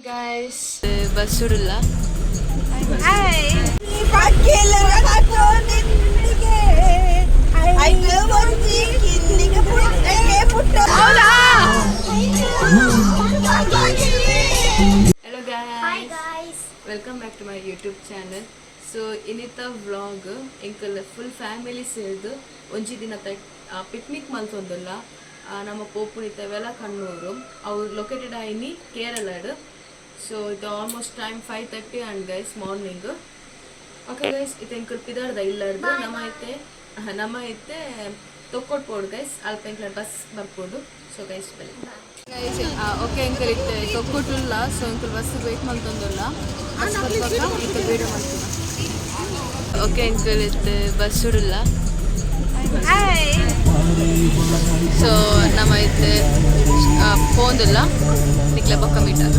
guys, Basurullah. Hi. Hello guys. Hi guys. Welcome back to my YouTube channel. So inita vlog enkel full family ಸೇರಿದು ಒಂಜಿ ದಿನ picnic ಮಲ್ತೊಂದುಲ್ಲ ನಮ್ಮ ಪೋಪುನಿತ ವೆಲ ಕಣ್ಣೂರು ಅವ್ರು located ಆಯ್ನಿ ಕೇರಳಡ್. So ಇದು almost time 5:30 and guys morning. Okay guys ಇದು ಎಂಕಲ್ ಪಿದಾರ್ದ ಇಲ್ಲರ್ದು ನಮ್ಮ ಐತೆ ತೊಕ್ಕೊಟ್ ಪೋಡು guys ಅಲ್ಪ ಎಂಕಲ್ bus ಬರ್ಬೋದು. ಸೊ ಗೈಸ್ ಬಲಿ ಗೈಸ್ ಓಕೆ ಎಂಕಲ್ ಇತ್ತೆ ತೊಕ್ಕೊಟ್ಟುಲ್ಲ. ಸೊ ಎಂಕಲ್ ಬಸ್ ವೇಟ್ ಮಾಡ್ತೊಂದುಲ್ಲ ಬಸ್ ಬರ್ಬೇಕು ಎಂಕಲ್ ವೀಡಿಯೋ ಮಾಡ್ತೀನಿ. ಓಕೆ ಎಂಕಲ್ ಇತ್ತೆ ಬಸ್ ಉಡಲ್ಲ. ಸೊ ನಮ್ಮ ಐತೆ ಪೋಂದುಲ್ಲ ನಿಕ್ಲೆ ಬೊಕ್ಕ ಮೀಟರ್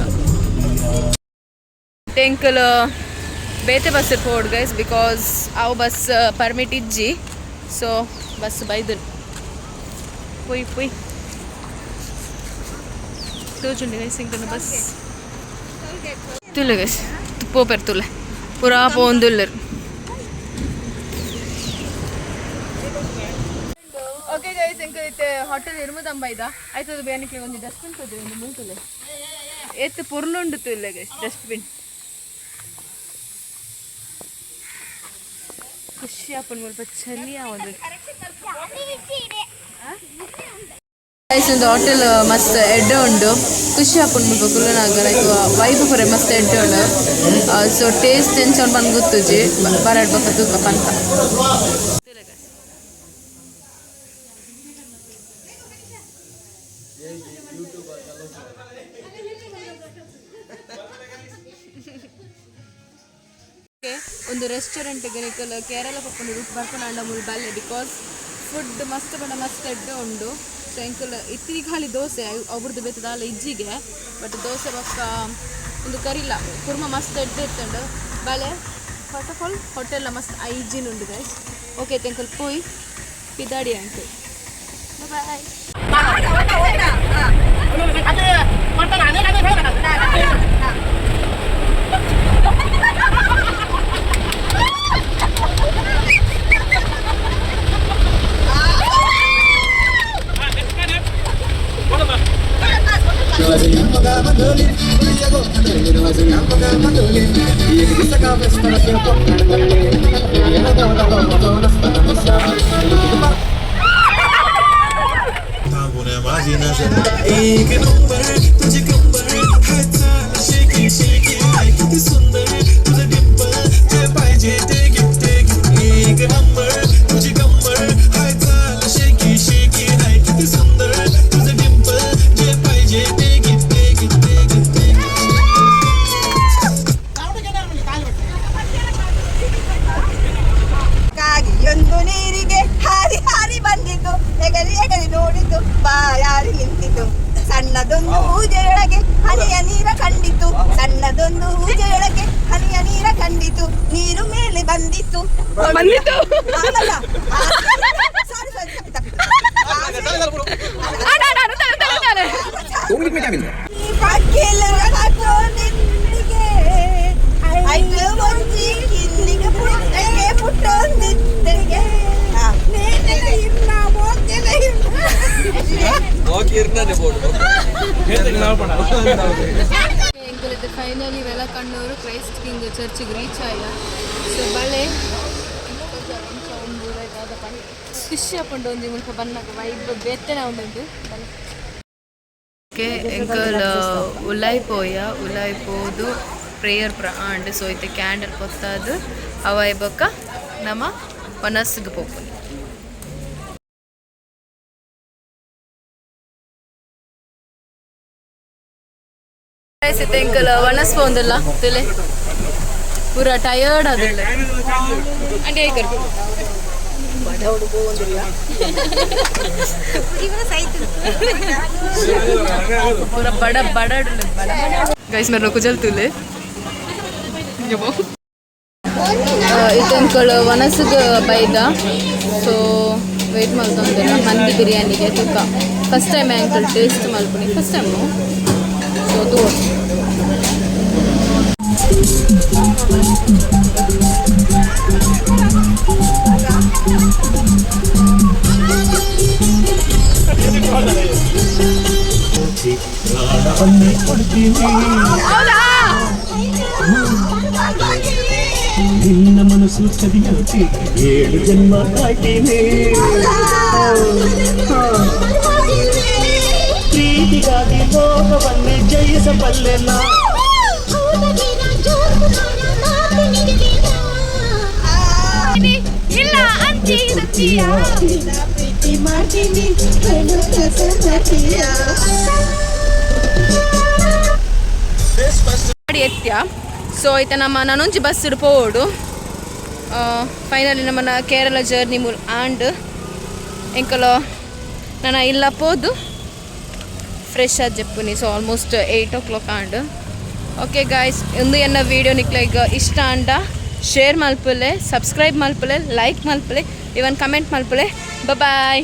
ಎಂಕಲ್ ಬೇತೆ ಬಸ್ ಪೋಡ್ ಗೈಸ್ ಬಿಕಾಸ್ ಅವು ಬಸ್ ಪರ್ಮಿಟ್ ಇಜ್ಜಿ. ಸೊ ಬಸ್ ಬೈದು ಪುಯ್ ಪುಯ್ ತೋಚುಂಡಿ ಗೈಸ್ ಇಂಕಲ್ ಬಸ್ ತುಲೆ ಗೈಸ್ ಪೋಪೆರ್ ತುಲೆ ಪುರಾ ಪೋಂದುಲ್ಲರು. ಓಕೆ ಗೈಸ್ ಎಂಕಲ್ ಇತ್ತೆ ಹೋಟೆಲ್ ಇರ್ಮದಂಬ ಇದ ಆಯ್ತದ ಬೇನಿಕ್ಲೆ ಒಂದು ಡಸ್ಟ್ಬಿನ್ ಕೊದ್ದೆ ಒಂದು ಮುಂತುಲೆ ಎತ್ತು ಪುರ್ಲುಂಡು ತುಲ್ಲೆ ಗೈಸ್ ಡಸ್ಟ್ಬಿನ್ ಖುಷಿ ಅಪ್ಪನ ಸ್ವಲ್ಪ ಚಳಿ ಆವದು ಗೈಸ್. ಒಂದು ಹೋಟೆಲ್ ಮಸ್ತ್ ಎಡ್ಡೆ ಉಂಡು ಖುಷಿ ಅಪ್ಪನ ಮುಲ್ಪ ಕುಲ್ಲನಾಗ ಲೈಕ್ ವೈಬ್ ಪೂರ ಮಸ್ತ್ ಎಡ್ಡೆ ಉಂಡು. ಸೊ ಟೇಸ್ಟ್ ಎಂಚೊಂಡು ಬಂದು ಗೊತ್ತುಜಿ ಬರಡ್ ಬಕ್ಕ ತೂಕ ಪಂತ ಒಂದು ರೆಸ್ಟೋರೆಂಟ್ಗೆ ನಿಕಲ್ ಕೇರಳ ಪಪ್ಪನ ರೂಟ್ ಬರ್ಕೊಂಡು ಅಂಡ ಮುಲ್ ಬಲ್ಲೆ ಬಿಕಾಸ್ ಫುಡ್ ಮಸ್ತ್ ಬಣ್ಣ ಮಸ್ತ್ ಎಡ್ಡೆ ಉಂಡು. ಸೊ ಎಂಕಲ್ ಇತ್ತಿಗೆ ಖಾಲಿ ದೋಸೆ ಒಬ್ರದ್ದು ಬೇತದಾಲ ಇಜ್ಜಿಗೆ ಬಟ್ ದೋಸೆ ಪಕ್ಕ ಒಂದು ಕರಿಲ್ಲ ಕುರ್ಮ ಮಸ್ತ್ ಎಡ್ಡೆ ಇತ್ತುಂಡು ಬಲೆ. ಫಸ್ಟ್ ಆಫ್ ಆಲ್ ಹೋಟೆಲ್ ಮಸ್ತ್ ಐಜಿನ್ ಉಂಡು ಗೈಸ್. ಓಕೆ ಎಂಕಲ್ ಪೋಯ್ ಪಿದಾಡಿ ಅಂಕಲ್ ಬಾಯ್. ಬಾಯಾರಿ ನಿಂತಿತು ಸಣ್ಣದೊಂದು ಹೂಜೆಯೊಳಗೆ ಹನಿಯ ನೀರ ಕಂಡಿತು. ಸಣ್ಣದೊಂದು ಹೂಜೆಯೊಳಗೆ ಹನಿಯ ನೀರ ಕಂಡಿತು. ನೀರು ಮೇಲೆ ಬಂದಿತ್ತು. ಫೈನಲಿ ವೆಲ ಕಣ್ಣೂರು ಕ್ರೈಸ್ಟ್ ಕಿಂಗ್ ಚರ್ಚ್ಗೆ ರೀಚ್ ಆಯ್ಯ. ಸೊ ಬಳೆ ಖುಷಿ ಹಾಕೊಂಡು ಒಂದು ಮುಲ್ಪ ಬನ್ನಕ ವೈಬ್ ಬೇತೆನೆ ಒಂದುಂಟು. ಓಕೆ ಎಂಕಲ್ ಉಲಾಯ್ ಪೋದು ಪ್ರೇಯರ್ ಆಂಡ್ ಸೊ ಇದು ಕ್ಯಾಂಡಲ್ ಕೊತ್ತಾದು ಅವ ಇಬ್ಬಕ್ಕ ನಮ್ಮ ಮನಸ್ಸಿಗೆ ಪೋಪುನಿ. ಎಂಕಲ್ ವನಸ್ ಪೋಂದಿಲ್ಲ ತುಲೆ ಪೂರ ಟಯರ್ಡ್ ಆದಿಲ್ಲ ಅಂಟೆ ಪೂರ ಬಡ ಗೈಸ್ ಮೇರೆ ಕುಜಲ್ ತುಲೆ ಇದು ಎಂಕಲ್ ವನಸ್ಗೆ ಬೈದ. ಸೊ ವೆಯ್ಟ್ ಮಾಡ್ತೊಂದಿಲ್ಲ ಮಂದಿ ಬಿರಿಯಾನಿಗೆ ತೂಕ ಫಸ್ಟ್ ಟೈಮ್ ಎಂಕಲ್ ಟೇಸ್ಟ್ ಮಲ್ಪುನಿ ಫಸ್ಟ್ ಟೈಮು. ಸೊ ತೋರ್ಸು ಕಾಯ್ತೀನಿ ನಿನ್ನ ಮನಸ್ಸು ಚದಿಯಂತೆ 7 ಜನ್ಮ ಕಾಯ್ತೀನಿ ಪ್ರೀತಿಗಾಗಿ ಲೋಕವನ್ನೇ ಜಯಿಸಬಲ್ಲೆಲ್ಲ ಇಲ್ಲ ಅಂತೀಯ ಪ್ರೀತಿ ಮಾಡ್ತೀನಿ ಮಾಡಿ ಎತ್ಯ ಸೊ ಆಯ್ತಾ ನಮ್ಮ ನಾನೊಂಜಿ ಬಸ್ ಪೋಡು ಫೈನಲಿ ನಮ್ಮನ್ನ ಕೇರಳ ಜರ್ನಿ ಆಂಡ್ ಎಂಕಲು ನಾನು ಇಲ್ಲ ಪೋದು ಫ್ರೆಶ್ ಆದ ಜಪ್ಪುನಿ so almost 8 o'clock and okay guys ಒಂದು ಎನ್ನ ವೀಡಿಯೋ ನಿಕ್ಲೆಗ್ ಇಷ್ಟ ಅಂಡ ಶೇರ್ ಮಲ್ಪಲೆ ಸಬ್ಸ್ಕ್ರೈಬ್ ಮಲ್ಪಲೆ ಲೈಕ್ ಮಲ್ಪಲೆ ಇವನ್ ಕಮೆಂಟ್ ಮಲ್ಪಲೆ ಬಾಯ್